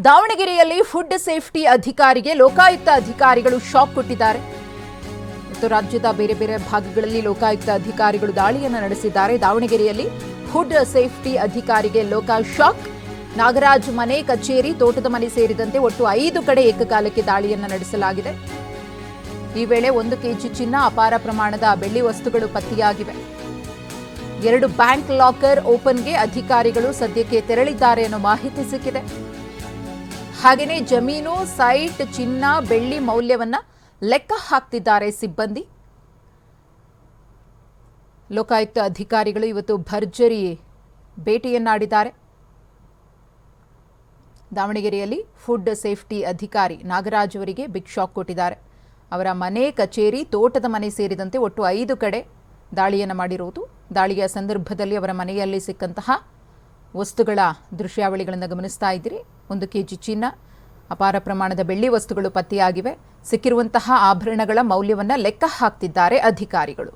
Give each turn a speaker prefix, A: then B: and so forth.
A: ದಾವಣಗೆರೆಯಲ್ಲಿ food safety ಅಧಿಕಾರಿಗೆ ಲೋಕಾಯುಕ್ತ ಅಧಿಕಾರಿಗಳು ಶಾಕ್ ಕೊಟ್ಟಿದ್ದಾರೆ. ಮತ್ತು ರಾಜ್ಯದ ಬೇರೆ ಬೇರೆ ಭಾಗಗಳಲ್ಲಿ ಲೋಕಾಯುಕ್ತ ಅಧಿಕಾರಿಗಳು ದಾಳಿಯನ್ನು ನಡೆಸಿದ್ದಾರೆ. ದಾವಣಗೆರೆಯಲ್ಲಿ ಫುಡ್ ಸೇಫ್ಟಿ ಅಧಿಕಾರಿಗೆ ಲೋಕ ಶಾಕ್. ನಾಗರಾಜ್ ಮನೆ, ಕಚೇರಿ, ತೋಟದ ಮನೆ ಸೇರಿದಂತೆ ಒಟ್ಟು 5 ಕಡೆ ಏಕಕಾಲಕ್ಕೆ ದಾಳಿಯನ್ನು ನಡೆಸಲಾಗಿದೆ. ಈ ವೇಳೆ 1 ಕೆಜಿ ಚಿನ್ನ, ಅಪಾರ ಪ್ರಮಾಣದ ಬೆಳ್ಳಿ ವಸ್ತುಗಳು ಪತ್ತೆಯಾಗಿವೆ. 2 ಬ್ಯಾಂಕ್ ಲಾಕರ್ ಓಪನ್ಗೆ ಅಧಿಕಾರಿಗಳು ಸದ್ಯಕ್ಕೆ ತೆರಳಿದ್ದಾರೆ ಅನ್ನೋ ಮಾಹಿತಿ ಸಿಕ್ಕಿದೆ. ಹಾಗೆಯೇ ಜಮೀನು, ಸೈಟ್, ಚಿನ್ನ, ಬೆಳ್ಳಿ ಮೌಲ್ಯವನ್ನ ಲೆಕ್ಕ ಹಾಕ್ತಿದ್ದಾರೆ ಸಿಬ್ಬಂದಿ. ಲೋಕಾಯುಕ್ತ ಅಧಿಕಾರಿಗಳು ಇವತ್ತು ಭರ್ಜರಿ ಭೇಟಿಯನ್ನಾಡಿದ್ದಾರೆ. ದಾವಣಗೆರೆಯಲ್ಲಿ ಫುಡ್ ಸೇಫ್ಟಿ ಅಧಿಕಾರಿ ನಾಗರಾಜ್ ಅವರಿಗೆ ಬಿಗ್ ಶಾಕ್ ಕೊಟ್ಟಿದ್ದಾರೆ. ಅವರ ಮನೆ, ಕಚೇರಿ, ತೋಟದ ಮನೆ ಸೇರಿದಂತೆ ಒಟ್ಟು 5 ಕಡೆ ದಾಳಿಯನ್ನು ಮಾಡಿರುವುದು. ದಾಳಿಯ ಸಂದರ್ಭದಲ್ಲಿ ಅವರ ಮನೆಯಲ್ಲಿ ಸಿಕ್ಕಂತಹ ವಸ್ತುಗಳ ದೃಶ್ಯಾವಳಿಗಳನ್ನು ಗಮನಿಸ್ತಾ ಇದ್ದೀರಿ. 1 ಕೆಜಿ ಚಿನ್ನ, ಅಪಾರ ಪ್ರಮಾಣದ ಬೆಳ್ಳಿ ವಸ್ತುಗಳು ಪತ್ತೆಯಾಗಿವೆ. ಸಿಕ್ಕಿರುವಂತಹ ಆಭರಣಗಳ ಮೌಲ್ಯವನ್ನು ಲೆಕ್ಕ ಹಾಕ್ತಿದ್ದಾರೆ ಅಧಿಕಾರಿಗಳು.